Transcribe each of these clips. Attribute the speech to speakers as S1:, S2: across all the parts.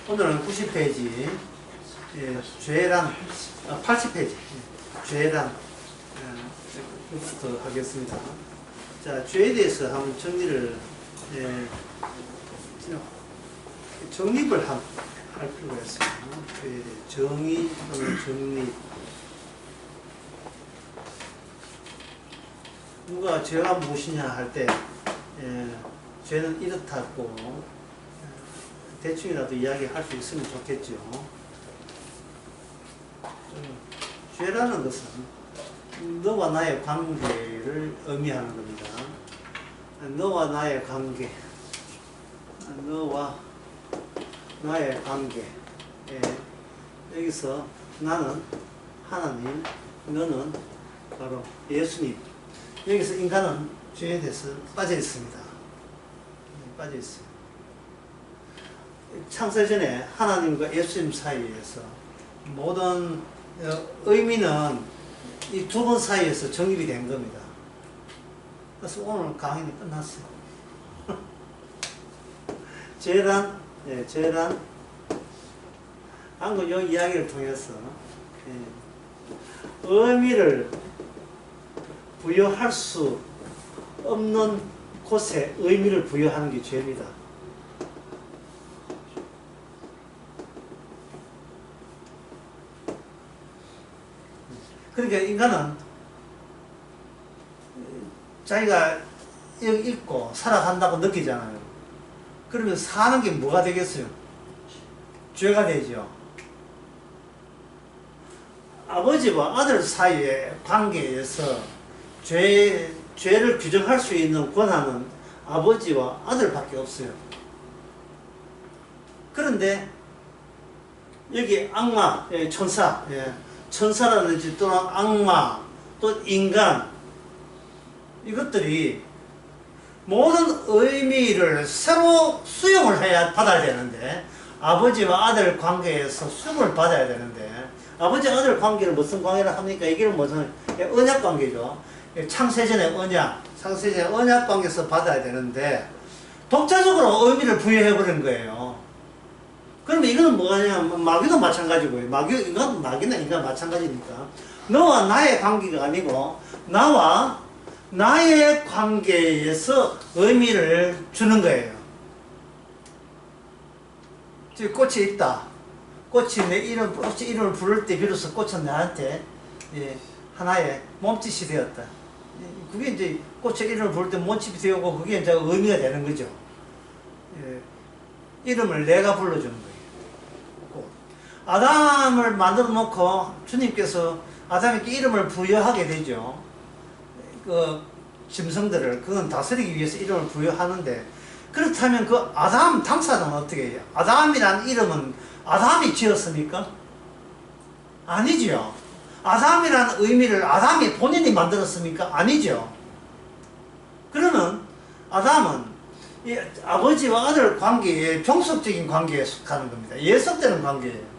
S1: 오늘은 90페이지, 죄란, 80페이지, 죄란, 부터 하겠습니다. 자, 죄에 대해서 한번 정리를, 정립을 할 필요가 있습니다. 죄에 대해 정의 또는 정립. 누가 죄가 무엇이냐 할 때, 죄는 이렇다고 대충이라도 이야기할 수 있으면 좋겠죠. 죄라는 것은 너와 나의 관계를 의미하는 겁니다. 너와 나의 관계, 너와 나의 관계. 여기서 나는 하나님, 너는 바로 예수님. 여기서 인간은 죄에 대해서 빠져 있습니다. 빠져 있어요. 창세전에 하나님과 예수님 사이에서 모든 의미는 이 두 분 사이에서 정립이 된 겁니다. 그래서 오늘 강의는 끝났어요. 죄란, 죄란, 방금 이 이야기를 통해서 의미를 부여할 수 없는 곳에 의미를 부여하는 게 죄입니다. 그러니까 인간은 자기가 여기 있고 살아간다고 느끼잖아요. 그러면 사는 게 뭐가 되겠어요? 죄가 되죠. 아버지와 아들 사이의 관계에서 죄를 규정할 수 있는 권한은 아버지와 아들밖에 없어요. 그런데 여기 악마, 천사, 천사라든지 또는 악마, 또 인간, 이것들이 모든 의미를 새로 수용을 받아야 되는데, 아버지와 아들 관계에서 수용을 받아야 되는데, 아버지 아들 관계를 무슨 관계를 합니까? 이게 무슨 언약 관계죠. 창세전의 언약, 창세전의 언약 관계에서 받아야 되는데 독자적으로 의미를 부여해버린 거예요. 그러면 이거는 뭐냐면 마귀도 마찬가지고요. 마귀나 인간 마찬가지니까 너와 나의 관계가 아니고 나와 나의 관계에서 의미를 주는 거예요. 지금 꽃이 있다. 꽃이 내 이름을 부를 때 비로소 꽃은 나한테 하나의 몸짓이 되었다. 그게 이제 꽃의 이름을 부를 때 몸짓이 되고 그게 이제 의미가 되는 거죠. 이름을 내가 불러주는 거예요. 아담을 만들어 놓고 주님께서 아담에게 이름을 부여하게 되죠. 그 짐승들을 그건 다스리기 위해서 이름을 부여하는데, 그렇다면 그 아담 당사자는 어떻게 해요? 아담이란 이름은 아담이 지었습니까? 아니죠. 아담이라는 의미를 아담이 본인이 만들었습니까? 아니죠. 그러면 아담은 이 아버지와 아들 관계의 종속적인 관계에 속하는 겁니다. 예속되는 관계예요.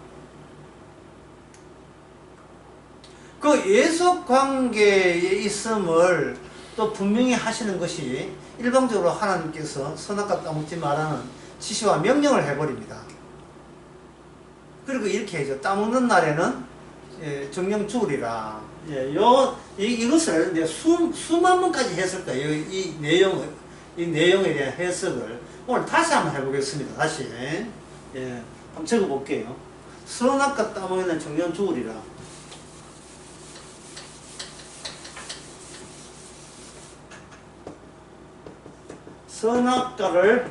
S1: 그 예속 관계에 있음을 또 분명히 하시는 것이 일방적으로 하나님께서 선악과 따먹지 말라는 지시와 명령을 해버립니다. 그리고 이렇게 해죠. 따먹는 날에는 정령 죽으리라. 이것을 이제 수만 번까지 했을 거예요. 이 내용에 대한 해석을 오늘 다시 한번 해보겠습니다. 다시. 한번 적어볼게요. 선악과 따먹는 정령 죽으리라. 선악과를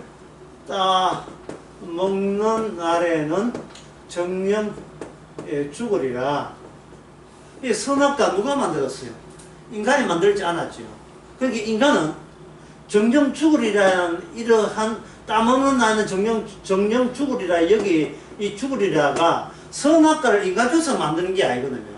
S1: 따먹는 날에는 정령 죽으리라. 이 선악과 누가 만들었어요? 인간이 만들지 않았죠. 그러니까 인간은 정령 죽으리라는 이러한 따먹는 날에는 정령 죽으리라, 여기 이 죽으리라가 선악과를 인간 줘서 만드는 게 아니거든요.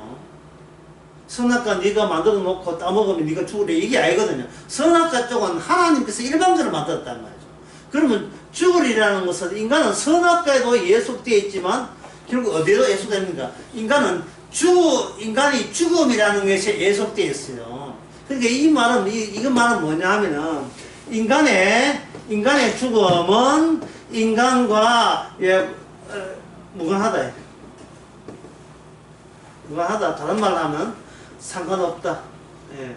S1: 선악과 네가 만들어 놓고 따먹으면 네가 죽으리라, 이게 아니거든요. 선악과 쪽은 하나님께서 일방적으로 만들었단 말이죠. 그러면 죽으리라는 것은 인간은 선악과에도 예속되어 있지만 결국 어디로 예속됩니까? 인간이 죽음이라는 것이 예속되어 있어요. 그러니까 이거 말은 뭐냐 하면은, 인간의 죽음은 인간과 무관하다. 무관하다. 다른 말로 하면 상관없다. 예.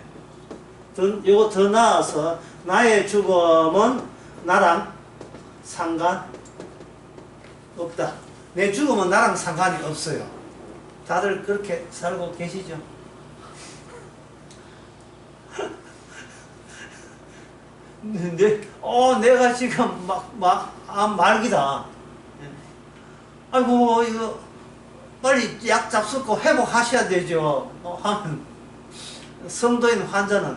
S1: 요거 더 나아서 나의 죽음은 나랑 상관없다. 내 죽음은 나랑 상관이 없어요. 다들 그렇게 살고 계시죠? 내가 지금 말기다. 아이고, 이거, 빨리 약 잡수고 회복하셔야 되죠. 하는 성도인 환자는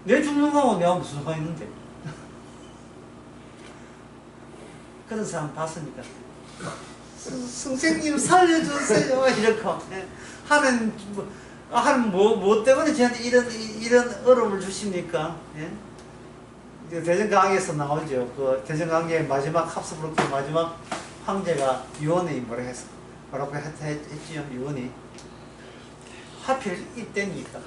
S1: 내 죽는 거하고 내가 무슨 상관 있는데? 그런 사람 봤습니까? 선생님 살려주세요. 이렇게 하는 뭐 때문에 저한테 이런 어려움을 주십니까? 예? 대전강의에서 나오죠. 그 대전강의의 마지막 합수부로 마지막 황제가 유언이 뭐라고 했지요? 유언이 하필 이때입니까?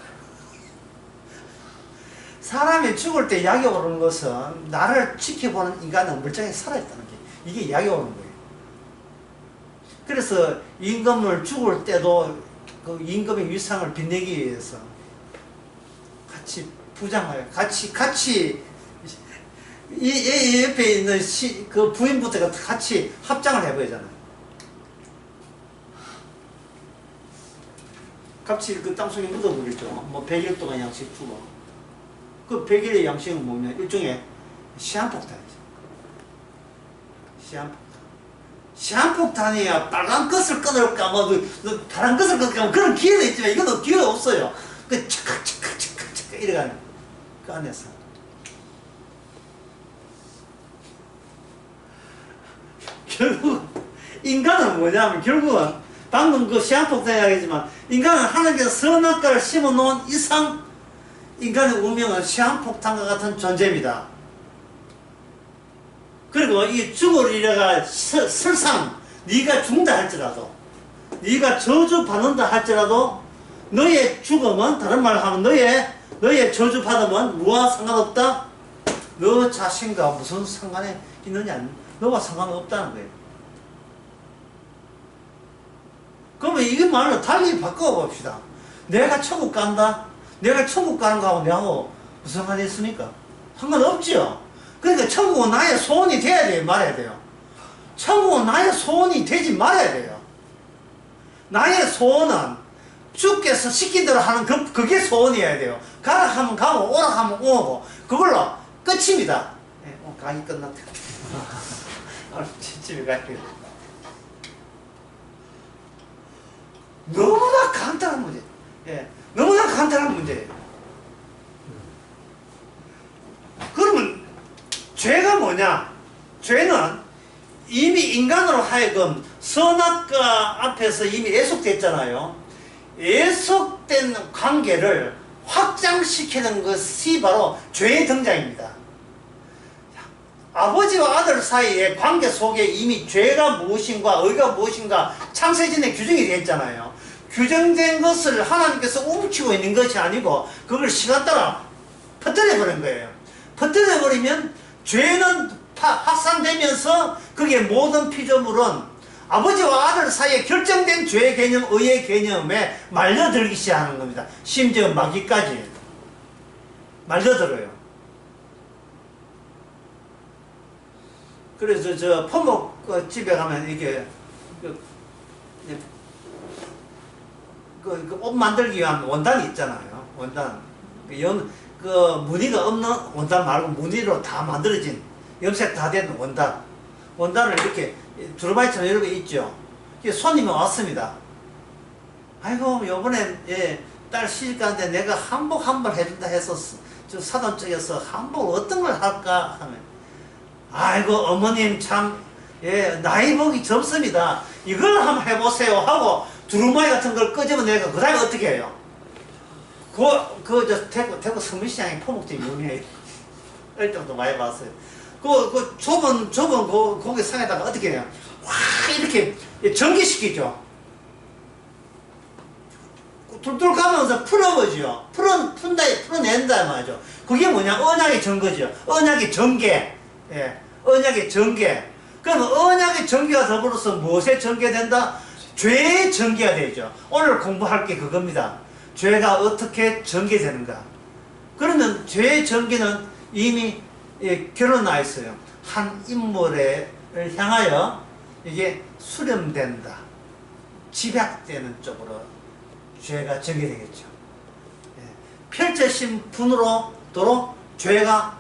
S1: 사람이 죽을 때 약이 오르는 것은 나를 지켜보는 인간은 멀쩡히 살아있다는 게 이게 약이 오는 거예요. 그래서 임금을 죽을 때도 그 임금의 위상을 빛내기 위해서 같이 부장을 같이 이 옆에 있는 그 부인부터가 같이 합장을 해보잖아요. 같이 그 땅속에 묻어버리죠. 뭐 100일 동안 양식 주고. 그 100일의 양식은 뭐냐? 일종의 시한폭탄이죠. 시한폭탄이야. 빨간 것을 끊을까, 파란 것을 끊을까, 그런 기회도 있지만, 이건 기회가 없어요. 그, 착각, 이래가는, 그 안에서. 결국, 인간은 뭐냐면, 결국은, 방금 그 시한폭탄 이야기했지만, 인간은 하나님께서 선악과를 심어 놓은 이상, 인간의 운명은 시한폭탄과 같은 존재입니다. 그리고 이 죽으리라가 설상 네가 죽는다 할지라도, 네가 저주받는다 할지라도, 너의 죽음은, 다른 말로 하면 너의 저주받음은 뭐와 상관없다? 너 자신과 무슨 상관이 있느냐? 너와 상관없다는 거예요. 그러면 이게 말로 달리 바꿔봅시다. 내가 천국 간다? 내가 천국 가는 거하고 내하고 무슨 상관이 있습니까? 상관없지요. 그러니까 천국은 나의 소원이 돼야 돼요? 말아야 돼요? 천국은 나의 소원이 되지 말아야 돼요. 나의 소원은 주께서 시킨 대로 하는 그게 소원이어야 돼요. 가라 하면 가고 오라 하면 오고 그걸로 끝입니다. 네, 강의 끝났다. 집에 갈게요. 너무나 간단한 문제. 예, 너무나 간단한 문제예요. 그러면 죄가 뭐냐? 죄는 이미 인간으로 하여금 선악과 앞에서 이미 예속됐잖아요. 예속된 관계를 확장시키는 것이 바로 죄의 등장입니다. 아버지와 아들 사이의 관계 속에 이미 죄가 무엇인가 의가 무엇인가 창세전에 규정이 되어 있잖아요. 규정된 것을 하나님께서 움키고 있는 것이 아니고 그걸 시간 따라 퍼뜨려버린 거예요. 퍼뜨려버리면 죄는 확산되면서 그게 모든 피조물은 아버지와 아들 사이에 결정된 죄의 개념, 의의 개념에 말려들기 시작하는 겁니다. 심지어 마귀까지 말려들어요. 그래서 저 포목 집에 가면 이게 옷 만들기 위한 원단이 있잖아요. 원단. 그 무늬가 없는 원단 말고 무늬로 다 만들어진 염색 다 된 원단. 원단을 이렇게 두루마기처럼 이렇게 있죠. 손님이 왔습니다. 아이고 요번에 딸 시집 가는데 내가 한복 한 벌 해준다 해서 저 사돈 쪽에서 한복 어떤 걸 할까 하면 아이고 어머님 참 나이 보기 젊습니다. 이걸 한번 해보세요 하고 두루마기 같은 걸 끄집어 내가 그 다음에 어떻게 해요? 대구 성미시장에 포목집이 유명해요. 어릴 때부터 많이 봤어요. 좁은 고기 상에다가 어떻게 해요? 확 이렇게 전기시키죠. 툴툴 가면서 풀어보죠. 풀어낸다 말이죠. 그게 뭐냐? 언약의 전거죠. 언약의 전개. 언약의 전개. 그럼 언약의 전개가 더불어서 무엇에 전개된다? 죄의 전개가 되죠. 오늘 공부할 게 그겁니다. 죄가 어떻게 전개되는가. 그러면 죄의 전개는 이미 결론나 있어요. 한 인물을 향하여 이게 수렴된다. 집약되는 쪽으로 죄가 전개되겠죠. 펼쳐진 분으로 도로 죄가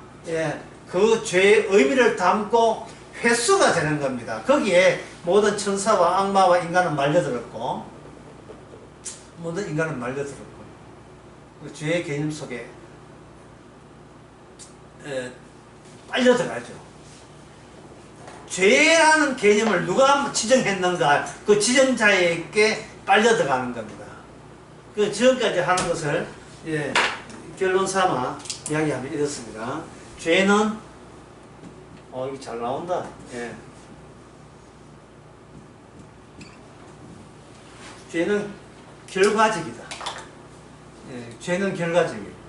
S1: 그 죄의 의미를 담고 회수가 되는 겁니다. 거기에 모든 천사와 악마와 인간은 말려들었고, 모든 인간은 말려들었고, 그 죄의 개념 속에 빨려 들어가죠. 죄라는 개념을 누가 지정했는가, 그 지정자에게 빨려 들어가는 겁니다. 그 지금까지 하는 것을 결론 삼아 이야기하면 이렇습니다. 죄는 이게 잘 나온다. 죄는 결과적이다. 죄는 결과적이에요.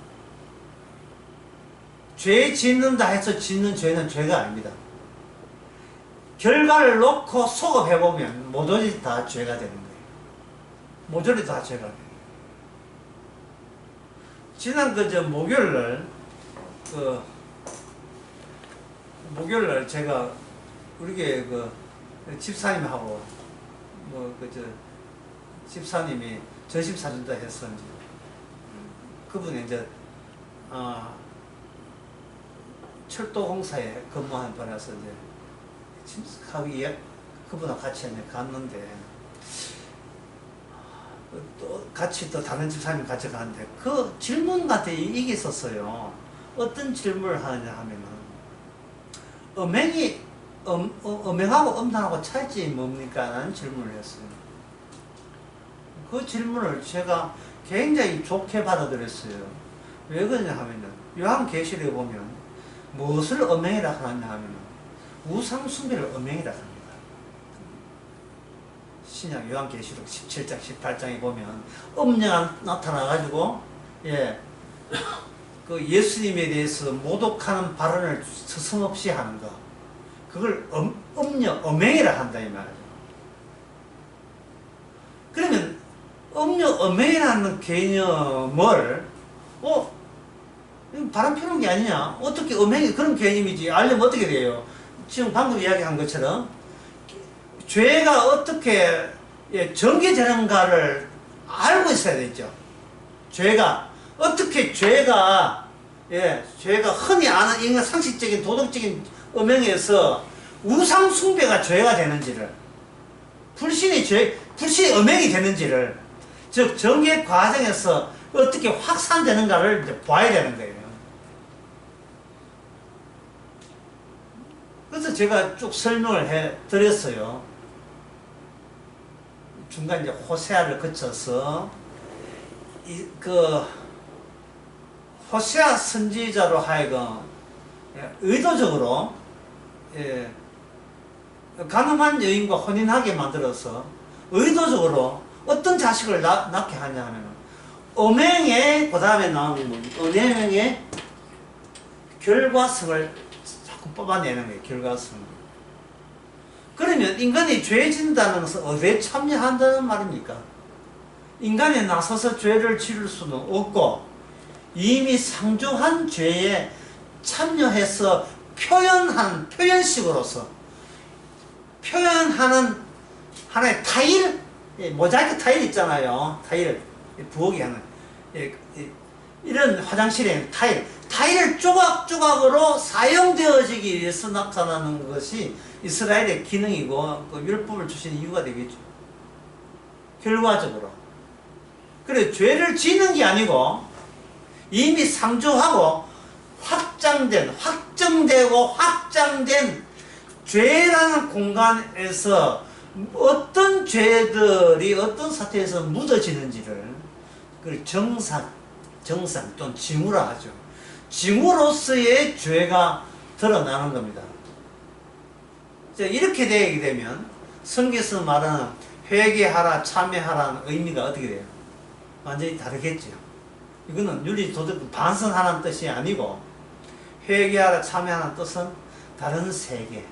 S1: 죄 짓는다 해서 짓는 죄는 죄가 아닙니다. 결과를 놓고 소급해보면 모조리 다 죄가 되는 거예요. 모조리 다 죄가 돼요. 지난 목요일날 제가 우리 교회 집사님하고 집사님이 전심사준다 해서 이제 그분이 이제 철도 공사에 근무하는 분이라서 이제 침석하기 그분하고 같이 갔는데 또 같이 또 다른 집사님 같이 가는데 그 질문 같은 이게 있었어요. 어떤 질문을 하느냐 하면은 음행하고 음란하고 차이점이 뭡니까? 라는 질문을 했어요. 그 질문을 제가 굉장히 좋게 받아들였어요. 왜 그러냐 하면은 요한계시록에 보면 무엇을 음행이라 하느냐 하면은 우상숭배를 음행이라 합니다. 신약 요한계시록 17장 18장에 보면 음녀가 나타나가지고 그 예수님에 대해서 모독하는 발언을 서슴없이 하는 거, 그걸 음녀 음행이라 한다 이 말이죠. 그러면 음녀 음행이라는 개념을 바람 피우는 게 아니냐? 어떻게 음행이 그런 개념이지? 알려면 어떻게 돼요? 지금 방금 이야기한 것처럼 죄가 어떻게 전개되는가를 알고 있어야 되죠. 죄가 어떻게 죄가 흔히 아는 인간 상식적인 도덕적인 음행에서 우상 숭배가 죄가 되는지를, 불신이 음행이 되는지를, 즉 전개 과정에서 어떻게 확산되는가를 이제 봐야 되는 거예요. 그래서 제가 쭉 설명을 해 드렸어요. 중간 이제 호세아를 거쳐서 호세아 선지자로 하여금 의도적으로 가늠한 여인과 혼인하게 만들어서 의도적으로 어떤 자식을 낳게 하냐 하면 음행의 그 다음에 나오는 음행의 결과성을 자꾸 뽑아내는 거예요. 결과성. 그러면 인간이 죄 짓는다는 것은 어디에 참여한다는 말입니까? 인간이 나서서 죄를 지을 수는 없고 이미 상중한 죄에 참여해서 표현식으로서 표현하는 하나의 타일, 모자이크 타일 있잖아요. 타일, 부엌에 하는 이런 화장실에 타일을 조각조각으로 사용되어지기 위해서 나타나는 것이 이스라엘의 기능이고 그 율법을 주신 이유가 되겠죠. 결과적으로. 그래 죄를 짓는 게 아니고 이미 상조하고 확정되고 확장된 죄라는 공간에서 어떤 죄들이 어떤 사태에서 묻어지는지를 그 정상 또는 징후라 하죠. 징후로서의 죄가 드러나는 겁니다. 이렇게 되게 되면 성경에서 말하는 회개하라 참회하라는 의미가 어떻게 돼요? 완전히 다르겠죠. 이거는 윤리 도덕 반성하라는 뜻이 아니고 회개하라 참회하라는 뜻은 다른 세계,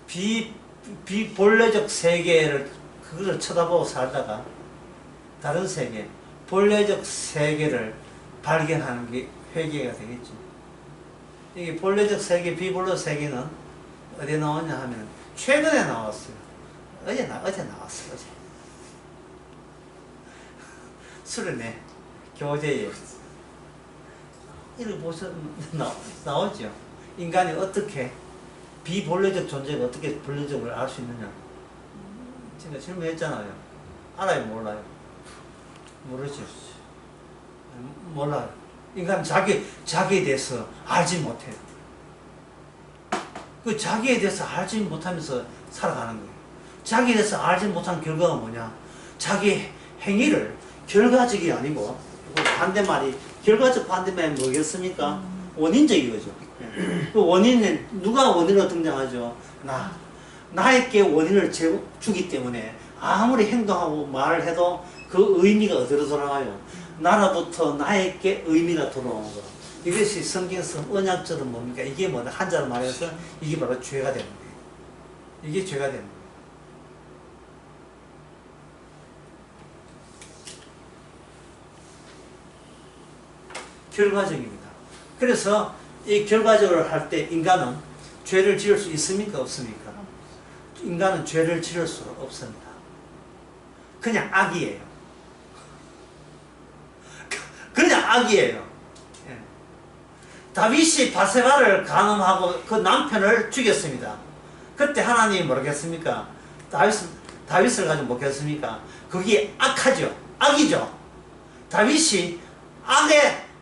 S1: 비본래적 세계를 그거를 쳐다보고 살다가 다른 세계, 본래적 세계를 발견하는 게 회개가 되겠죠. 이게 본래적 세계, 비본래적 세계는 어디에 나왔냐 하면 최근에 나왔어요. 어제 나왔어. 어제 수련회 교재에 이렇게 보시면 나오죠. 인간이 어떻게 비본래적 존재가 어떻게 본래적을 알 수 있느냐. 제가 질문했잖아요. 알아요, 몰라요? 모르죠. 몰라요. 인간 자기에 대해서 알지 못해요. 그 자기에 대해서 알지 못하면서 살아가는 거예요. 자기에 대해서 알지 못한 결과가 뭐냐? 자기 행위를 결과적이 아니고 반대말이 결과적 반대말이 뭐겠습니까? 원인적인 거죠. 그 원인은 누가 원인으로 등장하죠? 나에게 원인을 주기 때문에 아무리 행동하고 말을 해도 그 의미가 어디로 돌아가요? 나로부터 나에게 의미가 돌아오는 거. 이것이 성경에서 언약적으로 뭡니까? 이게 뭐냐? 한자로 말해서 이게 바로 죄가 되는 거예요. 이게 죄가 되는 거예요. 결과적입니다. 그래서 이 결과적으로 할 때 인간은 죄를 지을 수 있습니까? 없습니까? 인간은 죄를 지을 수 없습니다. 그냥 악이에요. 그냥 악이에요. 예. 다윗이 바세바를 간음하고 그 남편을 죽였습니다. 그때 하나님이 뭐라겠습니까? 다윗을 가지고 뭐겠습니까? 그게 악하죠. 악이죠. 다윗이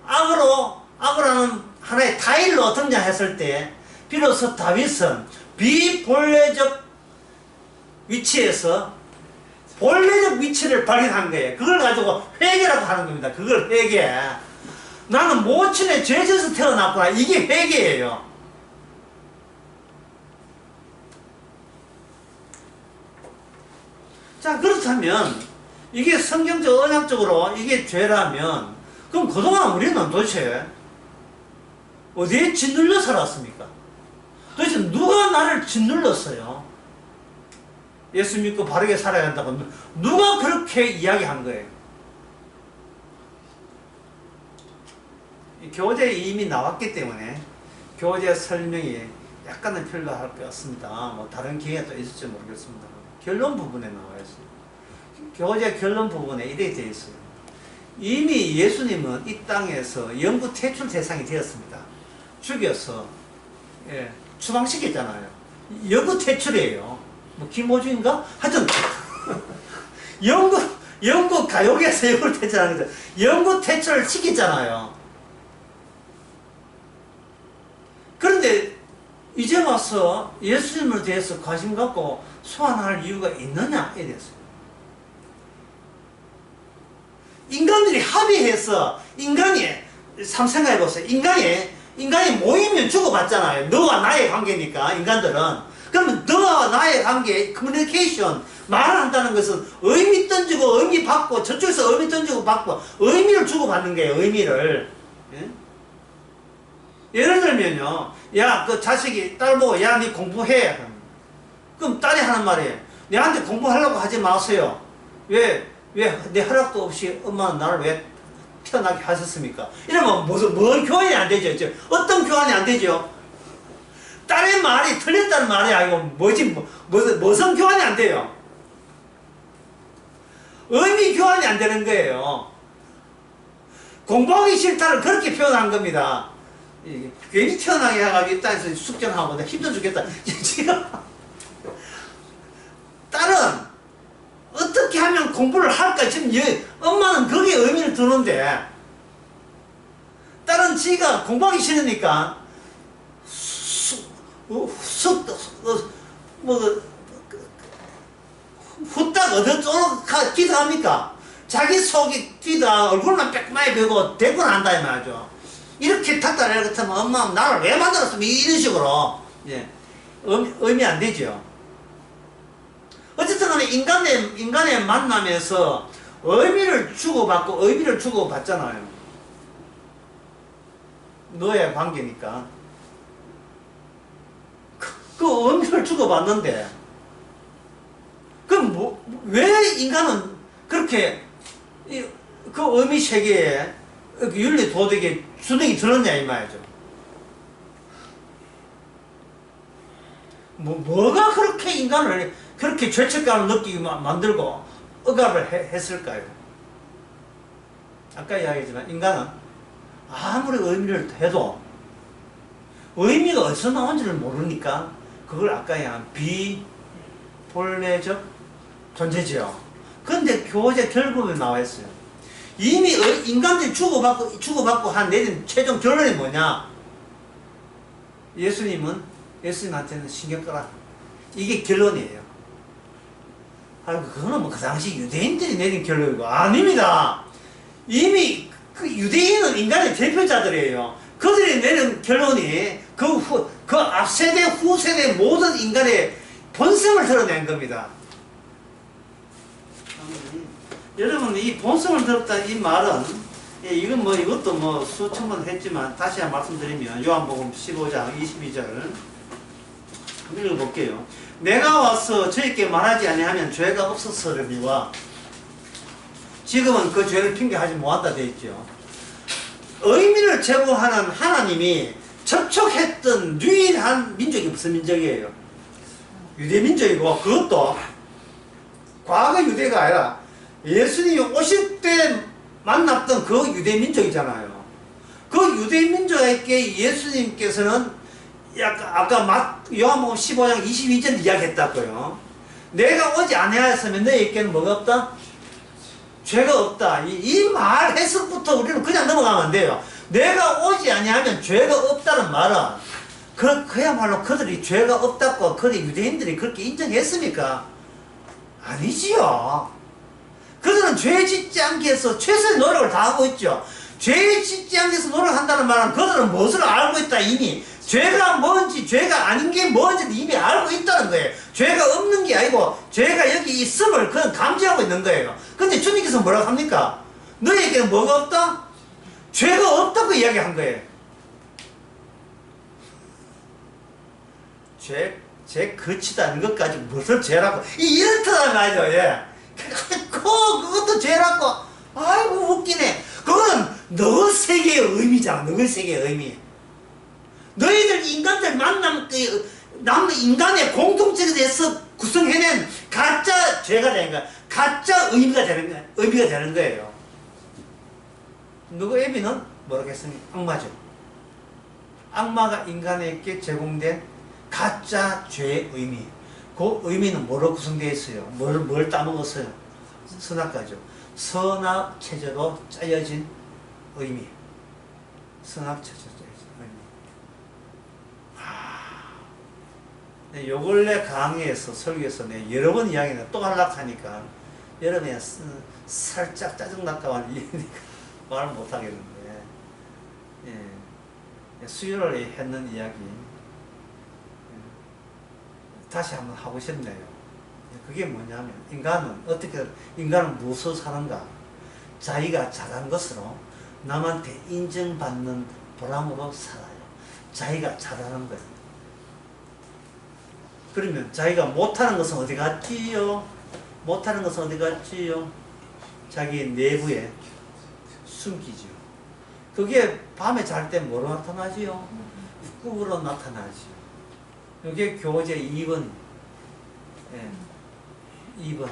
S1: 악으로는 하나의 타일로 등장했을 때 비로소 다윗은 비본래적 위치에서 본래적 위치를 발견한 거예요. 그걸 가지고 회개라고 하는 겁니다. 그걸 회개. 나는 모친의 죄에서 태어났구나. 이게 회개예요. 자, 그렇다면 이게 성경적 언약적으로 이게 죄라면 그럼 그동안 우리는 도대체 어디에 짓눌려 살았습니까? 도대체 누가 나를 짓눌렀어요? 예수 믿고 바르게 살아야 한다고 누가 그렇게 이야기한 거예요? 이 교재에 이미 나왔기 때문에 교재 설명이 약간은 필요할 것 같습니다. 뭐 다른 기회가 또 있을지 모르겠습니다. 결론 부분에 나와 있어요. 교재 결론 부분에 이렇게 되어 있어요. 이미 예수님은 이 땅에서 영구 퇴출 대상이 되었습니다. 죽여서 추방시켰잖아요. 영구 퇴출이에요. 뭐 김호중인가? 하여튼 영구 가요계에서 영구 퇴출하는 거죠. 영구 퇴출을 시켰잖아요. 그런데 이제 와서 예수님을 대해서 관심 갖고 소환할 이유가 있느냐에 대해서 인간들이 합의해서 한번 생각해보세요. 인간이 모이면 주고받잖아요. 너와 나의 관계니까 인간들은. 그러면 너와 나의 관계, 커뮤니케이션, 말을 한다는 것은 의미 던지고 의미 받고 저쪽에서 의미 던지고 받고 의미를 주고받는 거예요. 의미를. 예? 예를 들면요. 야, 그 자식이 딸 보고 야, 니 공부해. 그럼 딸이 하는 말이에요. 내한테 공부하려고 하지 마세요. 왜 내 허락도 없이 엄마는 나를 왜 태어나게 하셨습니까? 이러면 뭔 교환이 안 되죠? 어떤 교환이 안 되죠? 딸의 말이 틀렸다는 말이 아니고 무슨 교환이 안 돼요? 의미 교환이 안 되는 거예요. 공부하기 싫다를 그렇게 표현한 겁니다. 괜히 태어나게 해가지고 이 땅에서 숙제하고 힘들어 죽겠다. 지금 딸은 어떻게 하면 공부를 할까? 지금 엄마는 거기에 의미를 두는데 딸은 지가 공부하기 싫으니까 후딱 어디쪽으로 기도합니까? 자기 속이 뛰다 얼굴만 빼꼼하게 배고 대고 난다 이 말이죠. 이렇게 닥달할 것 같으면 엄마 나를 왜 만들었으면 이런 식으로 의미 안 되죠. 어쨌든 간에 인간의 만남에서 의미를 주고받잖아요. 너의 관계니까. 그 의미를 주고받는데, 그럼 왜 인간은 그렇게 그 의미 세계에 윤리 도덕에 주눅이 들었냐 이 말이죠. 뭐가 그렇게 인간을 그렇게 죄책감을 느끼게 만들고 억압을 했을까요? 아까 이야기했지만 인간은 아무리 의미를 해도 의미가 어디서 나온지를 모르니까 그걸 아까 얘기한 비본래적 존재지요. 근데 교재 결국에 나와 있어요. 이미 인간들이 주고받고 내린 최종 결론이 뭐냐? 예수님한테는 신경 꺼라. 이게 결론이에요. 그거는 뭐 그 당시 유대인들이 내린 결론이고, 아닙니다. 이미 그 유대인은 인간의 대표자들이에요. 그들이 내린 결론이 그 앞세대, 후세대 모든 인간의 본성을 드러낸 겁니다. 여러분, 이 본성을 드럽다 이 말은, 이것도 수천 번 했지만 다시 한번 말씀드리면 요한복음 15장 22절 읽어볼게요. 내가 와서 저희께 말하지 아니하면 죄가 없었으려니와, 지금은 그 죄를 핑계하지 못한다 되어 있죠. 의미를 제공하는 하나님이 접촉했던 유일한 민족이 무슨 민족이에요? 유대민족이고, 그것도 과거 유대가 아니라 예수님이 오실 때 만났던 그 유대민족이잖아요. 그 유대민족에게 예수님께서는 아까 요한복음 15장 22절 이야기했다고요. 내가 오지 아니하였으면 너희에게는 뭐가 없다? 죄가 없다. 이 말 해석부터 우리는 그냥 넘어가면 안 돼요. 내가 오지 아니하면 죄가 없다는 말은 그야말로 그들이 죄가 없다고 그들 유대인들이 그렇게 인정했습니까? 아니지요. 그들은 죄 짓지 않기 위해서 최선의 노력을 다하고 있죠. 죄 짓지 않기 위해서 노력한다는 말은 그들은 무엇을 알고 있다. 이미 죄가 뭔지 죄가 아닌 게 뭔지 이미 알고 있다는 거예요. 죄가 없는 게 아니고 죄가 여기 있음을 그건 감지하고 있는 거예요. 근데 주님께서 뭐라고 합니까? 너희에게는 뭐가 없다? 죄가 없다고 이야기한 거예요. 죄 거치다는 것까지 무슨 죄라고 이렇다는 말이죠. 예. 그것도 죄라고. 아이고 웃기네. 그거는 너 세계의 의미잖아. 너 세계의 의미. 너희들 인간들 인간의 공통체에 대해서 구성해낸 가짜 죄가 되는 거야. 가짜 의미가 되는 거예요. 누구 의미는 모르겠으니 악마죠. 악마가 인간에게 제공된 가짜 죄의 의미. 그 의미는 뭐로 구성되어 있어요? 뭘 따먹었어요? 선악과죠. 선악체제로 짜여진 의미. 선악체제로 짜여진 의미. 요 근래 강의에서 설교에서 여러 번 이야기는 또 하려고 하니까 여러분이 살짝 짜증날까봐 말을 못하겠는데, 수요일에 했는 이야기 다시 한번 하고 싶네요. 그게 뭐냐면 인간은 무엇으로 사는가? 자기가 잘한 것으로 남한테 인정받는 보람으로 살아요. 자기가 잘하는 거예요. 그러면 자기가 못하는 것은 어디 갔지요? 못하는 것은 어디 갔지요? 자기 내부에 숨기지요. 그게 밤에 잘 때 뭐로 나타나지요? 꿈으로 나타나지요. 이게 교재 2번. 2번.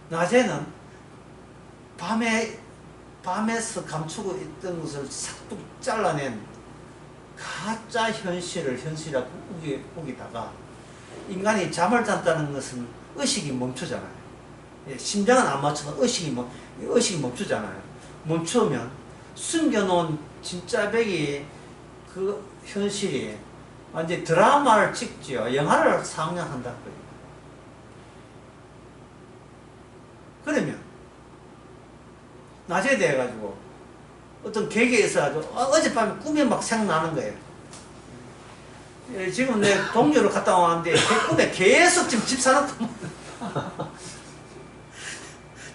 S1: 낮에는 밤에서 감추고 있던 것을 싹둑 잘라낸 가짜 현실이라고 우기다가 인간이 잠을 잤다는 것은 의식이 멈추잖아요. 심장은 안 맞춰도 의식이 멈추잖아요. 멈추면 숨겨놓은 진짜 백이 그 현실이 완전 드라마를 찍지요. 영화를 상영한다고요. 그러면 낮에 돼가지고 어떤 계기에 있어가지고 어젯밤에 꿈이 막 생각나는 거예요. 지금 내 동료를 갔다 왔는데 그 꿈에 계속 지금 집 사놓고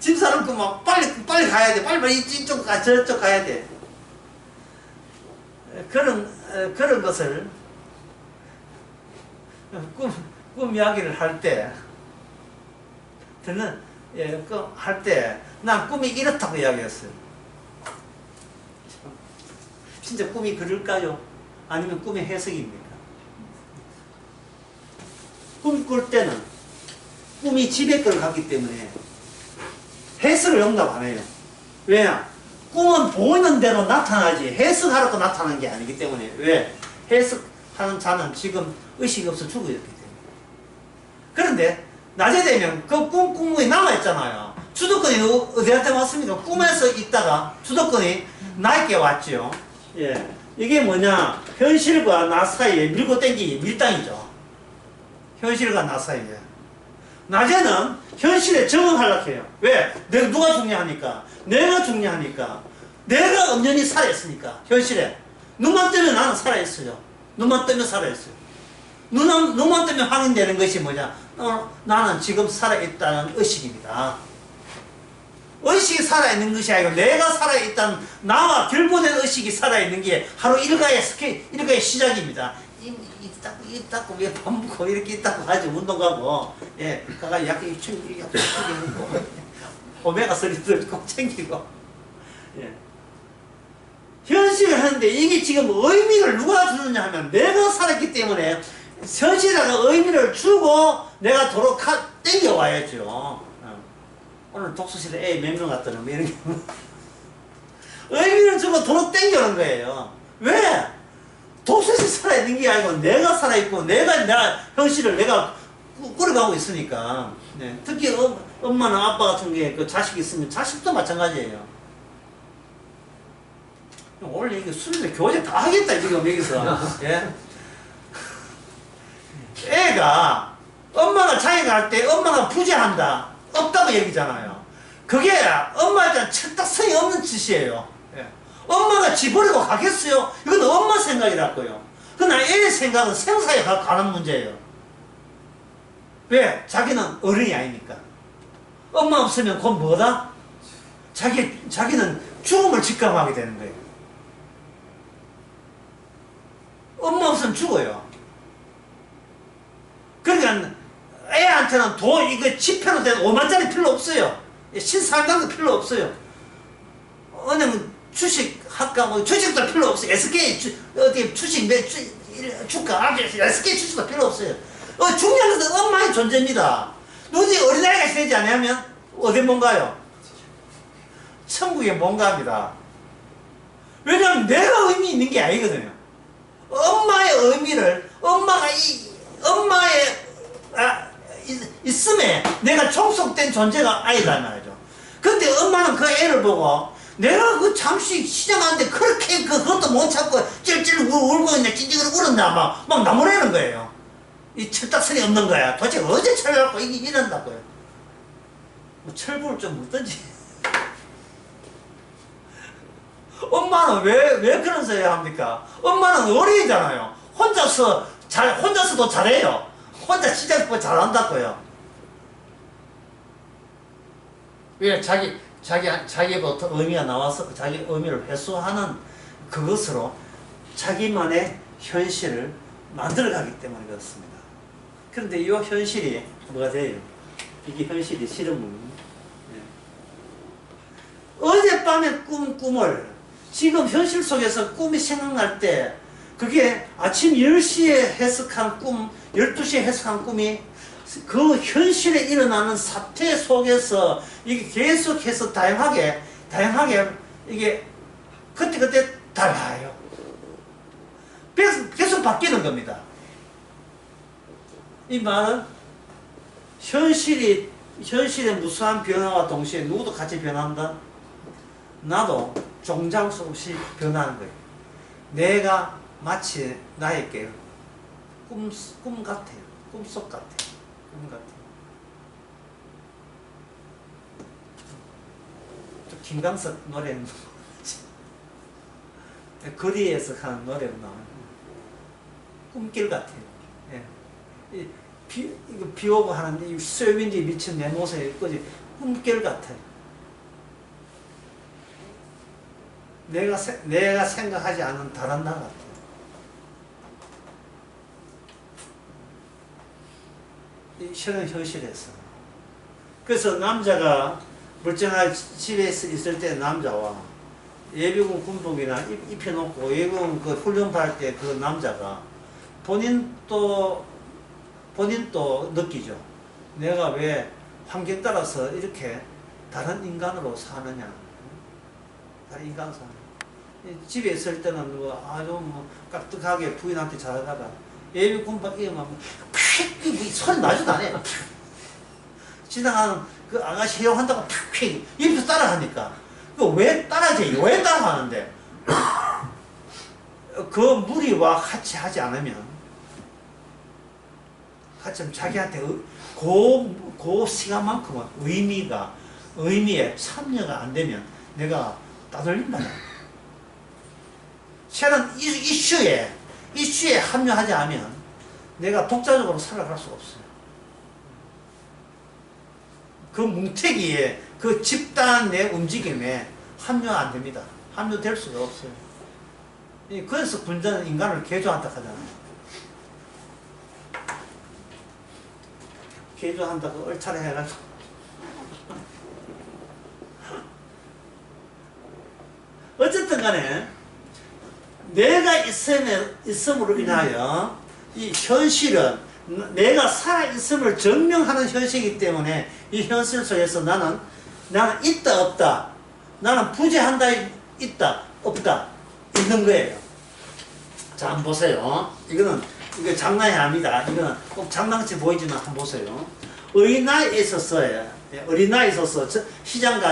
S1: 집 사놓고 막 빨리 가야 돼. 빨리 이쪽 저쪽 가야 돼. 그런 것을 꿈 이야기를 할 때, 저는, 예, 할 때, 난 꿈이 이렇다고 이야기했어요. 진짜 꿈이 그럴까요? 아니면 꿈의 해석입니까? 꿈 꿀 때는 꿈이 지배권을 갖기 때문에 해석을 용납 안 해요. 왜냐? 꿈은 보이는 대로 나타나지 해석하라고 나타나는 게 아니기 때문에. 왜? 해석하는 자는 지금 의식이 없어 죽어있기 때문에. 그런데 낮에 되면 그 꿈이 남아있잖아요. 주도권이 어디한테 왔습니까? 꿈에서 있다가 주도권이 나에게 왔죠. 예. 이게 뭐냐? 현실과 나 사이에 밀고 땡기기, 밀당이죠. 현실과 나 사이에. 낮에는 현실에 적응하려고 해요. 왜? 내가 누가 중요하니까? 내가 중요하니까. 내가 엄연히 살아있으니까. 현실에. 눈만 뜨면 나는 살아있어요. 눈만 뜨면 살아있어요. 눈만 뜨면 확인되는 것이 뭐냐? 나는 지금 살아있다는 의식입니다. 의식이 살아있는 것이 아니고 내가 살아있다는 나와 결부된 의식이 살아있는 게 하루 일과의 시작입니다. 이 닦고 왜 밥 먹고 이렇게 있다고 하지. 운동 가고, 예, 가가 약간 챙기고, 오메가3도 꼭 챙기고, 예. 현실을 하는데 이게 지금 의미를 누가 주느냐 하면 내가 살았기 때문에 현실에다가 의미를 주고 내가 도로 땡겨와야죠. 오늘 독서실에 애 몇 명 왔더니 뭐 이런 게 의미를 주고 도로 땡겨오는 거예요. 왜? 독서실 살아있는 게 아니고 내가 살아있고 내가 현실을 내가 꾸려가고 있으니까. 네. 특히 엄마나 아빠 같은 게 그 자식이 있으면 자식도 마찬가지예요. 원래 이거 수련회 교재 다 하겠다 지금 여기서. 예? 애가 엄마가 자기가 할 때 엄마가 부재한다 없다고 얘기잖아요. 그게 엄마한테 철딱선이 없는 짓이에요. 예. 엄마가 지 버리고 가겠어요? 이건 엄마 생각이라고요. 그러나 애 생각은 생사에 관한 문제예요. 왜? 자기는 어른이 아니니까. 엄마 없으면 그건 뭐다? 자기는 죽음을 직감하게 되는 거예요. 엄마 없으면 죽어요. 그러니까 애한테는 이거 지폐로 된 5만짜리 필요 없어요. 신상당도 필요 없어요. 은행 주식 할까 뭐 주식도 필요 없어요. SK 어디 주식 주가 SK 주식도 필요 없어요. 중요한 것은 엄마의 존재입니다. 누구지 어린아이가 되지 않으면 어디 뭔가요? 천국에 뭔가입니다. 왜냐하면 내가 의미 있는 게 아니거든요. 엄마의 의미를 엄마의 있음에 내가 종속된 존재가 아니다 말이죠. 근데 엄마는 그 애를 보고 내가 그 잠시 시장하는데 그렇게 그것도 못 참고 찔찔 울고 있네, 찡찡 울었나 막 나무라는 거예요. 이 철딱선이 없는 거야. 도대체 어제 철갖고 이게 이런다고요. 뭐 철부를 좀 묻든지. 엄마는 왜 그런 소리 합니까? 엄마는 어린이잖아요. 혼자서도 잘해요. 혼자 시작부터 잘한다고요. 왜? 자기부터 의미가 나와서 자기 의미를 회수하는 그것으로 자기만의 현실을 만들어가기 때문에 그렇습니다. 그런데 이 현실이 뭐가 돼요? 이게 현실이 싫으면 어젯밤에 꿈을 지금 현실 속에서 꿈이 생각날 때 그게 아침 10시에 해석한 꿈, 12시에 해석한 꿈이 그 현실에 일어나는 사태 속에서 이게 계속해서 다양하게 이게 그때 달라요. 계속 바뀌는 겁니다. 이 말은 현실의 무수한 변화와 동시에 누구도 같이 변한다? 나도 종장수 없이 변하는 거예요. 내가 마치 나에게 꿈 같아요. 꿈속 같아요. 꿈 같아요. 김광석 노래는 거리에서 하는 노래는 나와요. 꿈길 같아요. 예. 비 오고 하는데 이 쇠윈디 미친 내 모습이 있거지. 꿈길 같아요. 내가 생각하지 않은 다른 나 같아요. 실은 현실에서. 그래서 남자가 멀쩡한 집에 있을 때 남자와 예비군 군복이나 입혀놓고 예비군 그 훈련 받을 때 그 남자가 본인도 느끼죠. 내가 왜 환경 따라서 이렇게 다른 인간으로 사느냐. 다른 인간 사는. 집에 있을 때는 뭐 아주 뭐 깍듯하게 부인한테 잘하다가 예비군 밖에 막 소리 나지도 않아요. 지나가는 그 아가씨 헤어한다고 픽픽 입에서 따라하니까 그 왜 따라하지? 왜 따라하는데? 그 무리와 같이 하지 않으면 같이 자기한테 그 시간만큼은 의미에 참여가 안 되면 내가 따돌린다. 새로운 이슈에 합류하지 않으면 내가 독자적으로 살아갈 수가 없어요. 그 뭉태기에 그 집단 내 움직임에 합류 안 됩니다. 합류될 수가 없어요. 그래서 군자는 인간을 개조한다 하잖아요. 개조한다고 얼차례 해가지고. 어쨌든 간에 내가 있음으로 인하여 이 현실은 내가 살아있음을 증명하는 현실이기 때문에 이 현실 속에서 나는 있다 없다, 나는 부재한다 있다 없다 있는 거예요. 자, 한번 보세요. 이거 장난이 아닙니다. 이거는 꼭 장난같이 보이지만 한번 보세요. 어린아이에 있어서요. 어린아이에 있어서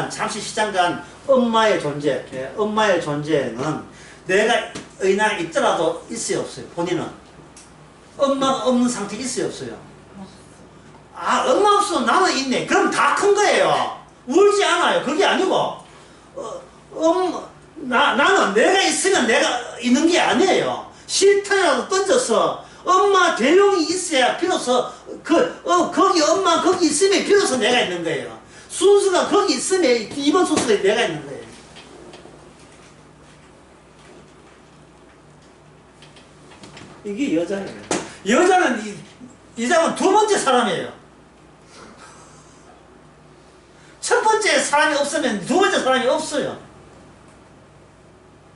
S1: 잠시 시장 간 엄마의 존재는 내가 어린아이 있더라도 있어요 없어요? 본인은 엄마가 없는 상태 있어요 없어요? 아, 엄마 없어 나는 있네. 그럼 다 큰 거예요. 울지 않아요. 그게 아니고 나는 내가 있으면 내가 있는 게 아니에요. 실탄이라도 던져서 엄마 대용이 있어야 비로소 거기 엄마 거기 있으면 비로소 내가 있는 거예요. 순수가 거기 있으면 이번 순수에 내가 있는 거예요. 이게 여자예요. 여자는 두 번째 사람이에요. 첫 번째 사람이 없으면 두 번째 사람이 없어요.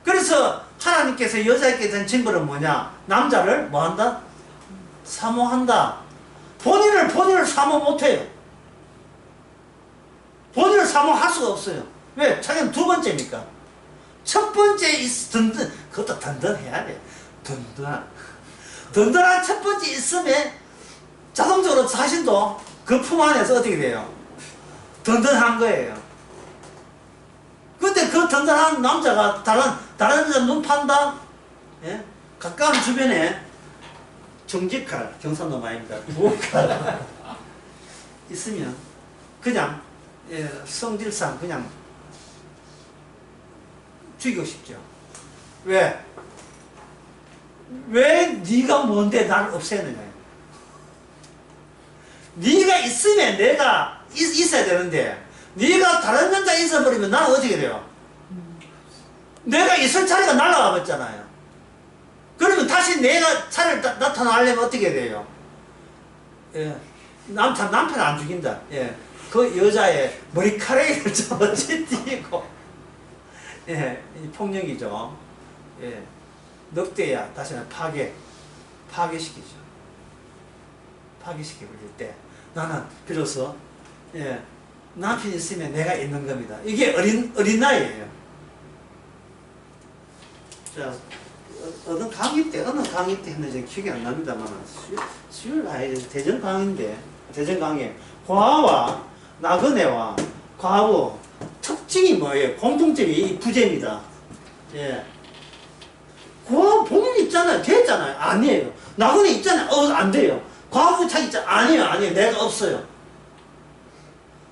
S1: 그래서 하나님께서 여자에게 된 징벌은 뭐냐? 남자를 뭐한다? 사모한다. 본인을 사모 못해요. 본인을 사모할 수가 없어요. 왜? 자기는 두 번째니까. 첫 번째 그것도 든든해야 돼. 든든한 첫 번째 있으면 자동적으로 자신도 그 품 안에서 어떻게 돼요? 든든한 거예요. 근데 그 든든한 남자가 다른 여자 눈 판다? 예? 가까운 주변에 정직할, 경상도 말입니다. 부엌칼 있으면 그냥 성질상 그냥 죽이고 싶죠. 왜 네가 뭔데 나를 없애느냐. 네가 있으면 내가 있어야 되는데 네가 다른 남자 있어버리면 나는 어떻게 돼요? 내가 있을 자리가 날아가 버렸잖아요. 그러면 다시 내가 차를 나타나려면 어떻게 돼요? 예. 남편 안 죽인다. 예. 그 여자의 머리카락을 좀 어찌 띄고 예. 폭력이죠. 예. 넉대야 다시는 파괴시키죠. 파괴시켜 버릴 때 나는 비로소 예, 남편이 있으면 내가 있는 겁니다. 이게 어린 나이예요. 자, 어느 강의 때 했는지 기억이 안 납니다만 수요일 날 대전 강의 과와 나그네와 과부 특징이 뭐예요? 공통점이 부재입니다. 예. 과부 본인 있잖아요. 됐잖아요. 아니에요. 나그네 있잖아요. 안 돼요. 과부 차 있잖아요. 아니에요. 내가 없어요.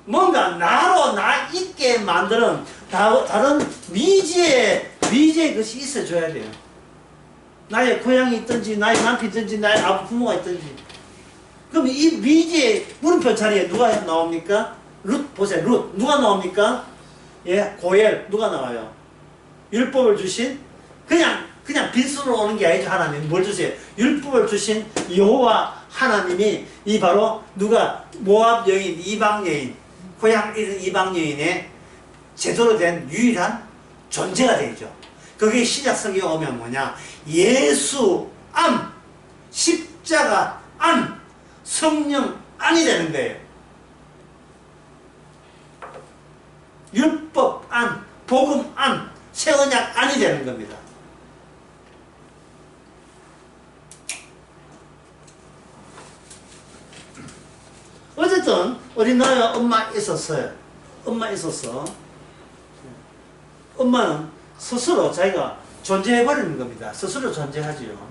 S1: 뭔가 나 있게 만드는 다른 미지의 것이 있어줘야 돼요. 나의 고향이 있든지 나의 남편이 있든지 나의 아버 부모가 있든지. 그럼 이 미지의 물음표 자리에 누가 나옵니까? 룻 보세요. 룻 누가 나옵니까? 예, 고엘 누가 나와요? 율법을 주신 그냥 그냥 빈손으로 오는 게 아니죠. 하나님 뭘 주세요? 율법을 주신 여호와 하나님이 이 바로 누가 모압 여인, 이방 여인, 고향 잃은 이방 여인의 제대로 된 유일한 존재가 되죠. 그게 신약 성경에 오면 뭐냐? 예수 안, 십자가 안, 성령 안이 되는 거예요. 율법 안, 복음 안, 새 언약 안이 되는 겁니다. 어쨌든 우리 나라 엄마 있었어요. 엄마 있었어. 엄마는 스스로 자기가 존재해버리는 겁니다. 스스로 존재하지요.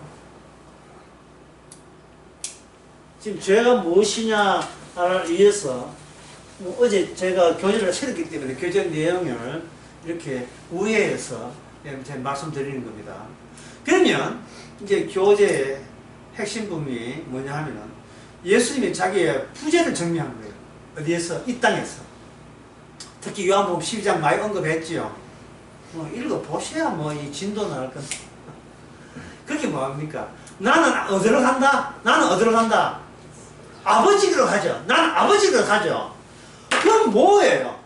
S1: 지금 죄가 무엇이냐를 위해서 어제 제가 교재를 세웠기 때문에 교재 내용을 이렇게 우회해서 말씀드리는 겁니다. 그러면 이제 교재의 핵심 부분이 뭐냐 하면은 예수님이 자기의 부재를 정리한 거예요. 어디에서? 이 땅에서. 특히 요한복음 12장 많이 언급했지요. 뭐 읽어보셔야 뭐 이 진도 나올 건데. 그게 뭐합니까? 나는 어디로 간다? 나는 어디로 간다? 아버지로 가죠. 나는 아버지로 가죠. 그럼 뭐예요?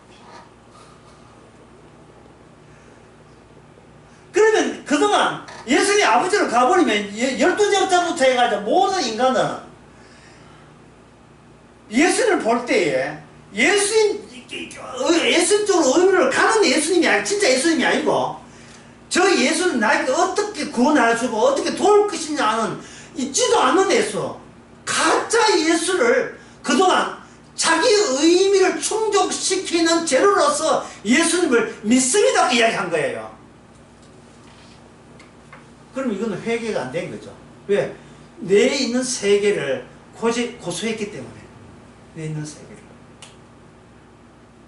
S1: 그러면 그동안 예수님이 아버지로 가버리면 12제자부터 해가지고 모든 인간은 예수를 볼 때에 예수 쪽으로 의미를 가는 예수님이 아니고 진짜 예수님이 아니고 저 예수는 나에게 어떻게 구원해주고 어떻게 도울 것이냐는 있지도 않는 예수, 가짜 예수를 그동안 자기의 의미를 충족시키는 재료로서 예수님을 믿습니다 이야기한 거예요. 그럼 이거는 회개가 안 된 거죠. 왜? 내에 있는 세계를 고소했기 때문에. 내에 있는 세계를.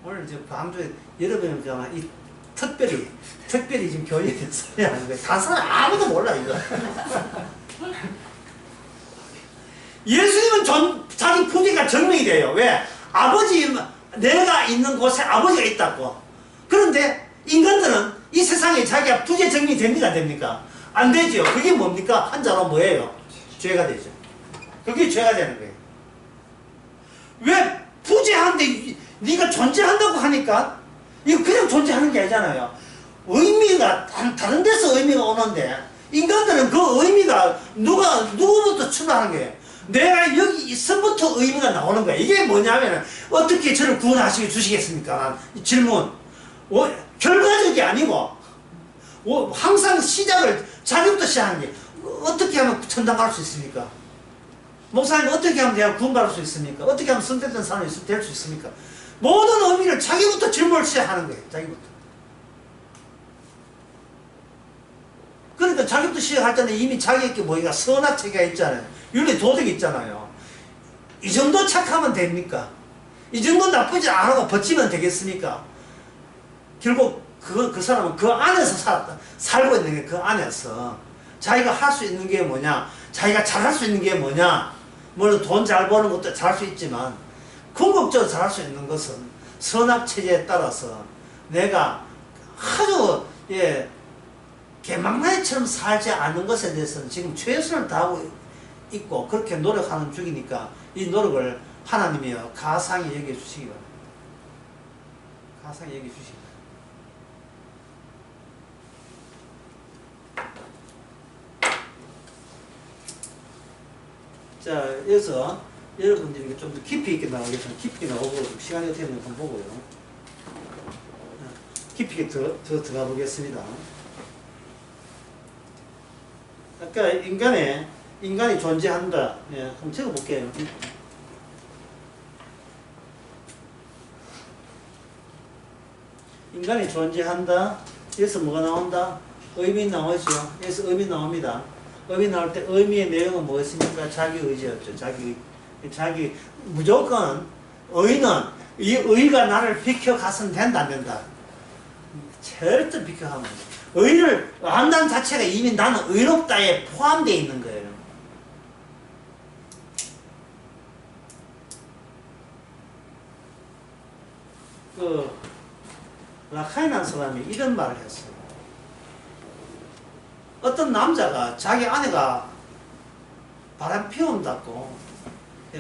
S1: 오늘 이제 방주에 여러분은 이 특별히 지금 교회에 대해서 하는 거예요. 다른 사람 아무도 몰라 이거. 예수님은 자기 부재가 증명이 돼요. 왜? 내가 있는 곳에 아버지가 있다고. 그런데 인간들은 이 세상에 자기가 부재 증명이 됩니까? 안 됩니까? 안 되죠. 그게 뭡니까? 한자로 뭐예요? 죄가 되죠. 그게 죄가 되는 거예요. 왜 부재한데 네가 존재한다고 하니까 이거 그냥 존재하는 게 아니잖아요. 의미가 다른 데서 의미가 오는데 인간들은 그 의미가 누구부터 출발하는 거예요. 내가 여기 있음부터 의미가 나오는 거예요. 이게 뭐냐면 어떻게 저를 구원하시게 주시겠습니까? 질문. 결과적이 아니고 항상 시작을 자기부터 시작하는 게 어떻게 하면 천당 갈 수 있습니까? 목사님 어떻게 하면 내가 구원받을 수 있습니까? 어떻게 하면 선택된 사람이 될 수 있습니까? 모든 의미를 자기부터 질문을 시작하는 거예요. 자기부터. 그러니까 자기부터 시작할 때는 이미 자기에게 뭐가 선악체가 있잖아요. 윤리 도덕이 있잖아요. 이 정도 착하면 됩니까? 이 정도 나쁘지 않고 버티면 되겠습니까? 결국 그 사람은 그 안에서 살고 있는 게 그 안에서 자기가 할 수 있는 게 뭐냐, 자기가 잘할 수 있는 게 뭐냐, 물론 돈 잘 버는 것도 잘할 수 있지만 궁극적으로 잘할 수 있는 것은 선악체제에 따라서 내가 아주 개망나이처럼 살지 않는 것에 대해서는 지금 최선을 다하고 있고 그렇게 노력하는 중이니까 이 노력을 하나님이 가상히 여겨주시기 바랍니다. 가상히 여겨주시기 바랍니다. 자, 여기서 여러분들이 좀 더 깊이 있게 나오겠습니다. 깊이 나오고 시간이 어떻게 되는지 한번 보고요. 깊이 있게 더 들어가 보겠습니다. 아까 인간이 존재한다. 한번 적어볼게요. 인간이 존재한다. 여기서 뭐가 나온다? 의미 나오죠. 여기서 의미 나옵니다. 의미 나올 때 의미의 내용은 무엇입니까? 자기 의지였죠. 자기 무조건 이 의가 나를 비켜가서는 된다 안 된다. 절대 비켜가면 안 돼. 의를 안다는 자체가 이미 나는 의롭다에 포함되어 있는 거예요. 라카이라는 사람이 이런 말을 했어요. 어떤 남자가 자기 아내가 바람 피운다고,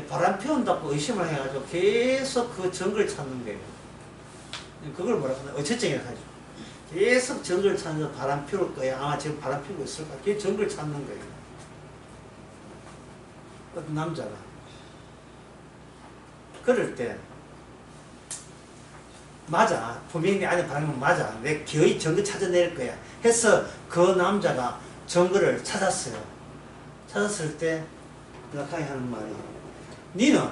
S1: 바람 피운다고 의심을 해가지고 계속 그 증거를 찾는 거예요. 그걸 뭐라고 하나? 어체증이라고 하죠. 계속 증거를 찾는 바람 피울 거야. 아마 지금 바람 피우고 있을 거야. 그 증거를 찾는 거예요. 어떤 남자가. 그럴 때, 맞아. 분명히 내 안에 바람이 맞아. 내 거의 증거 찾아낼 거야. 해서 그 남자가 증거를 찾았어요. 찾았을 때, 나카이 하는 말이, 니는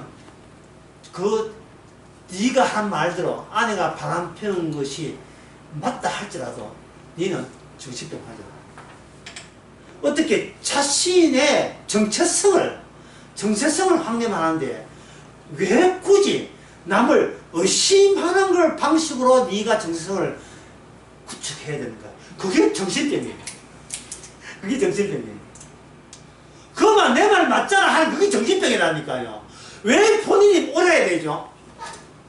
S1: 네가 한 말대로 아내가 바람 피우는 것이 맞다 할지라도 니는 정신병 하잖아. 어떻게 자신의 정체성을 확립하는데 왜 굳이 남을 의심하는 걸 방식으로 네가 정체성을 구축해야 되는가? 그게 정신병이에요. 그게 정신병이에요. 그만 내 말 맞잖아 하는 그게 정신병이라니까요. 왜 본인이 옳아야 되죠?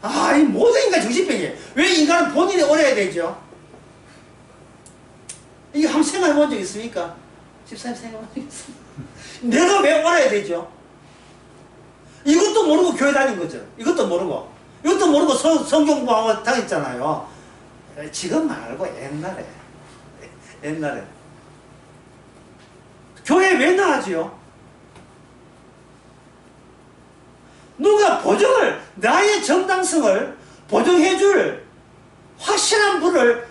S1: 이 모든 인간 정신병이에요. 왜 인간은 본인이 옳아야 되죠? 이게 한번 생각해 본 적 있습니까? 집사님 생각해 본 적 있습니까? 내가 왜 옳아야 되죠? 이것도 모르고 교회 다닌 거죠. 이것도 모르고 성경 공부하고 다녔잖아요. 지금 말고 옛날에 교회 왜 나가지요? 누가 나의 정당성을 보증해줄 확실한 분을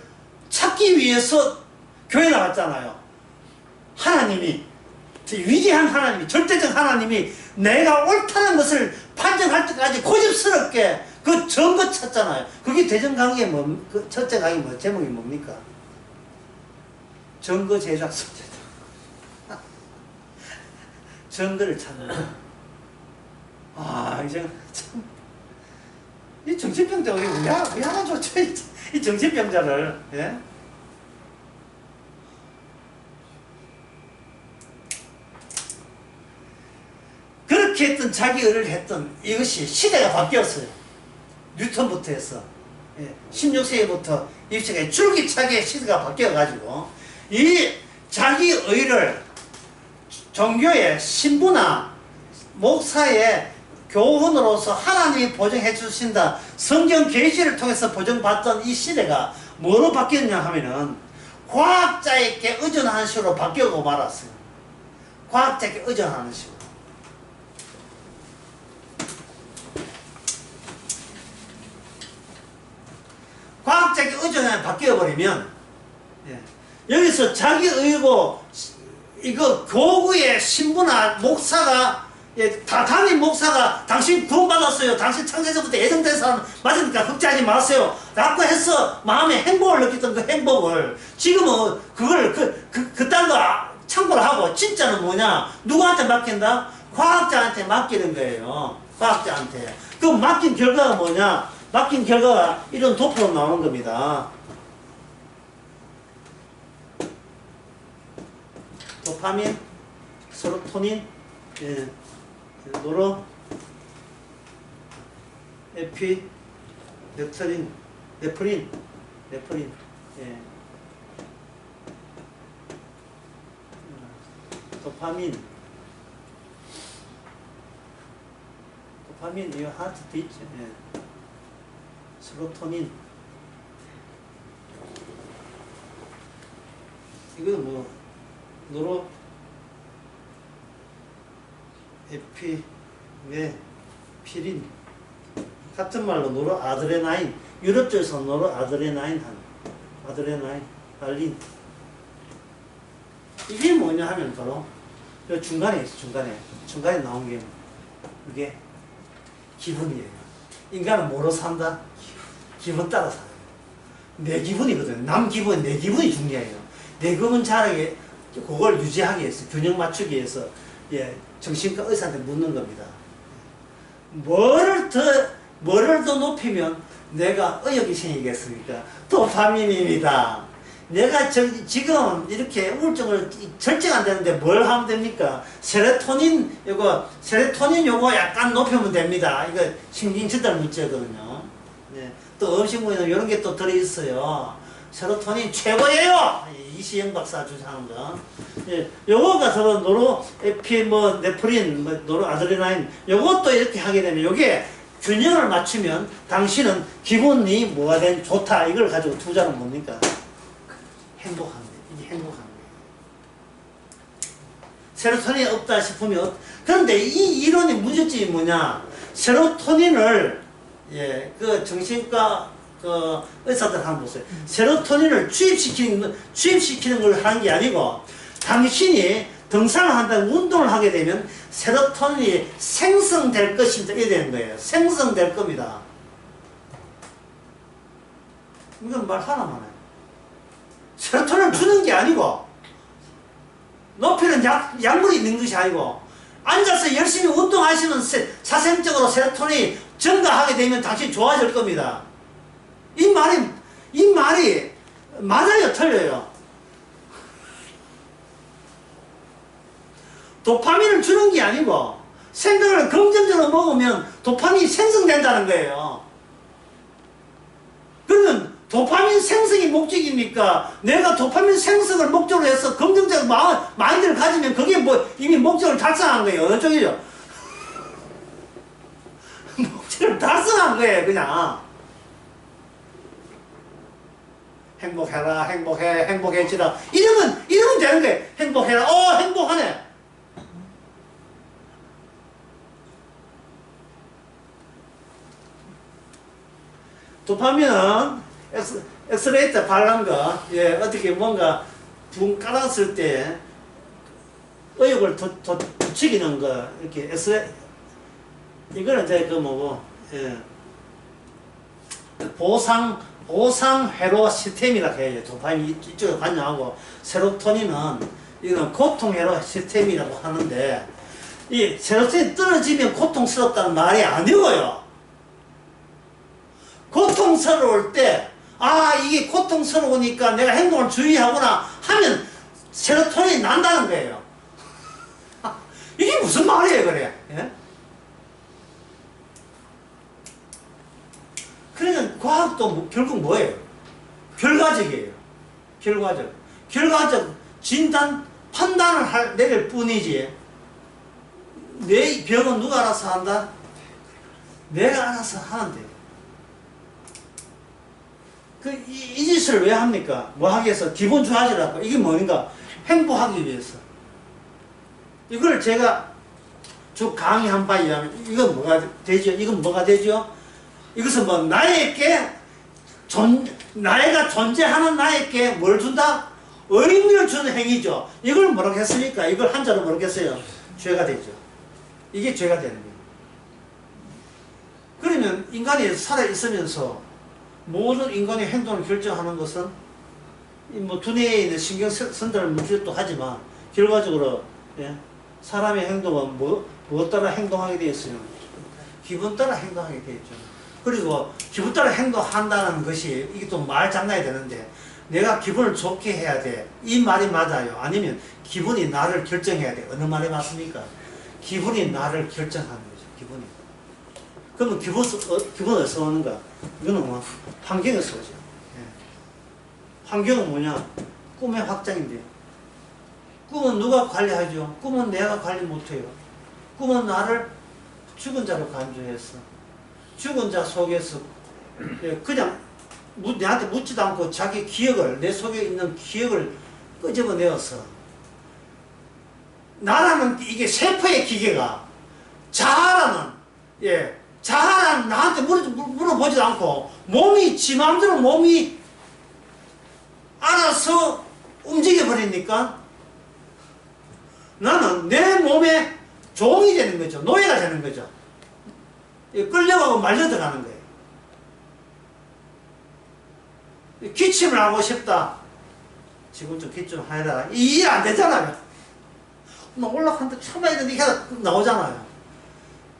S1: 찾기 위해서 교회 나갔잖아요. 하나님이, 위대한 하나님이, 절대적 하나님이 내가 옳다는 것을 판정할 때까지 고집스럽게 그 증거 찾잖아요. 그게 대전 강의의 그 첫째 강의 제목이 뭡니까? 증거 제작 소재다. 증거를 찾는 거. 이제 참, 이 정신병자 우리 왜 하나 좋죠? 이 정신병자를, 예? 그렇게 했던 자기 의를 했던 이것이 시대가 바뀌었어요. 뉴턴부터 해서 16세기부터 입시가 줄기차게 시대가 바뀌어가지고 이 자기 의를 종교의 신부나 목사의 교훈으로서 하나님이 보증해 주신다. 성경 계시를 통해서 보증받던 이 시대가 뭐로 바뀌었냐 하면은 과학자에게 의존하는 식으로 바뀌고 말았어요. 과학자에게 의존하는 식으로. 과학자에게 의존하는 바뀌어버리면 여기서 자기 의고 이거 교구의 신부나 목사가 담임 목사가 당신 구원받았어요. 당신 창세전부터 예정된 사람 맞으니까 걱정하지 마세요. 라고 해서 마음에 행복을 느꼈던 그 행복을 지금은 그걸 그딴 거 참고를 하고 진짜는 뭐냐? 누구한테 맡긴다? 과학자한테 맡기는 거예요. 과학자한테. 그 맡긴 결과가 뭐냐? 맡긴 결과가 이런 도표로 나오는 겁니다. 도파민, 세로토닌, 노로, 네프린, 도파민, 이 하트도 있죠. 세로토닌, 이거는 뭐 노로, 피린, 같은 말로 노로 아드레나인, 유럽 쪽에서 노로 아드레나인 알린. 이게 뭐냐 하면 바로 요 중간에 있어. 중간에 나온 게 이게 기분이에요. 인간은 뭐로 산다? 기분 따라 살아요. 내 기분이거든. 남 기분, 내 기분이 중요해요. 내 기분 잘하게 그걸 유지하기 위해서, 균형 맞추기 위해서 정신과 의사한테 묻는 겁니다. 뭐를 더 높이면 내가 의욕이 생기겠습니까? 도파민입니다. 내가 지금 이렇게 우울증을 절정 안 되는데 뭘 하면 됩니까? 세로토닌 요거 약간 높이면 됩니다. 이거 신경 전달 문제거든요. 또 음식물에는 이런 게 또 들어있어요. 세로토닌 최고예요. 이시영 박사 주장하는 거. 예, 요거가 서로 노르에피 네프린 노르아드레날린 요것도 이렇게 하게 되면 요게 균형을 맞추면 당신은 기분이 뭐가 된 좋다. 이걸 가지고 투자는 뭡니까? 행복한 거예요. 이게 행복한 거예요. 세로토닌이 없다 싶으면 그런데 이 이론의 문제점이 뭐냐? 세로토닌을 그 정신과 그 의사들 한번 보세요. 세로토닌을 주입시키는 걸 하는 게 아니고 당신이 등산을 한다, 운동을 하게 되면 세로토닌이 생성될 것입니다. 이래 되는 거예요. 생성될 겁니다. 이건 말 하나만 해요. 세로토닌을 주는 게 아니고 높이는 약물이 있는 것이 아니고 앉아서 열심히 운동하시는 사생적으로 세로토닌이 증가하게 되면 당신 좋아질 겁니다. 이 말이 맞아요, 틀려요? 도파민을 주는 게 아니고 생각을 긍정적으로 먹으면 도파민이 생성된다는 거예요. 그러면 도파민 생성이 목적입니까? 내가 도파민 생성을 목적으로 해서 긍정적 마인드를 가지면 그게 이미 목적을 달성한 거예요. 어느 쪽이죠? 목적을 달성한 거예요, 그냥. 행복해라, 행복해지라. 이러면 되는 거예요. 행복해라, 행복하네. 도파민은 엑스레이터 발란 거, 어떻게 뭔가 붕 깔았을 때 의욕을 부추기는 거, 이렇게 이거는 이제 보상 회로 시스템이라 해요. 도파민이 이쪽에 관여하고, 세로토닌은 이건 고통 회로 시스템이라고 하는데, 이 세로토닌이 떨어지면 고통스럽다는 말이 아니고요. 고통스러울 때, 이게 고통스러우니까 내가 행동을 주의하구나 하면 세로토닌이 난다는 거예요. 이게 무슨 말이에요, 그래? 예? 그러니까 과학도 결국 뭐예요? 결과적이에요. 결과적 진단, 판단을 내릴 뿐이지. 내 병은 누가 알아서 한다? 내가 알아서 하는데. 이 짓을 왜 합니까? 뭐 하기 위해서? 기분 좋아지라고. 이게 뭔가? 행복하기 위해서. 이걸 제가 쭉 강의한 바에 의하면, 이건 뭐가 되죠? 이건 뭐가 되죠? 이것은 나이가 존재하는 나에게 뭘 준다? 의미를 주는 행위죠. 이걸 뭐라고 했습니까? 이걸 한자로 뭐라고 했어요? 죄가 되죠. 이게 죄가 되는 거예요. 그러면 인간이 살아있으면서 모든 인간의 행동을 결정하는 것은 두뇌에 있는 신경 선달 물질도 하지만 결과적으로 사람의 행동은 무엇 따라 행동하게 되어 있어요? 기분 따라 행동하게 되어 있죠. 그리고 기분 따라 행동한다는 것이 이게 또 말 장난이 되는데 내가 기분을 좋게 해야 돼. 이 말이 맞아요? 아니면 기분이 나를 결정해야 돼? 어느 말이 맞습니까? 기분이 나를 결정하는 거죠. 기분이. 그러면 기분은 어디서 오는가? 이거는 환경에서 오죠. 환경은 뭐냐? 꿈의 확장인데요. 꿈은 누가 관리하죠? 꿈은 내가 관리 못해요. 꿈은 나를 죽은 자로 간주해서 죽은 자 속에서 그냥 내한테 묻지도 않고 자기 기억을, 내 속에 있는 기억을 끄집어내어서 나라는 이게 세포의 기계가 자아라는 나한테 물어보지도 않고 지 마음대로 몸이 알아서 움직여버리니까 나는 내 몸에 종이 되는 거죠. 노예가 되는 거죠. 끌려가고 말려 들어가는 거예요. 기침을 하고 싶다. 지금 좀 기침 하라. 이 일 안 되잖아요. 올라간다 참아야 되는데 이게 나오잖아요.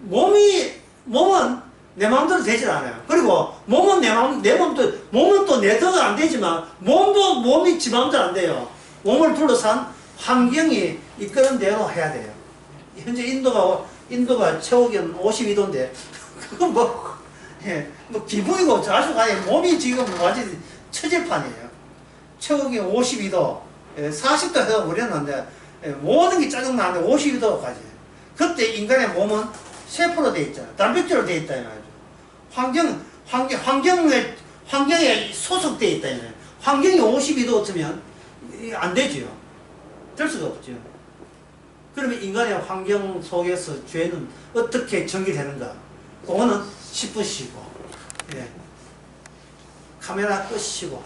S1: 몸은 내 마음대로 되질 않아요. 그리고 몸은 몸은 또 내 뜻은 안 되지만 몸이 지 마음대로 안 돼요. 몸을 둘러싼 환경이 이끄는 대로 해야 돼요. 현재 인도가 최고기는 52도인데 그건 기분이고 자수가 아니에요. 몸이 지금 완전히 처질판이에요. 최고기 52도, 40도 해도 우려는데 모든 게 짜증나는데 52도까지. 그때 인간의 몸은 세포로 되어 있잖아. 단백질로 되어 있다 이 말이죠. 환경에 소속되어 있다 이 말이에요. 환경이 52도 없으면 안 되지요. 될 수가 없죠. 그러면 인간의 환경 속에서 죄는 어떻게 정의되는가? 그거는 10분 쉬고, 예. 카메라 끄시고.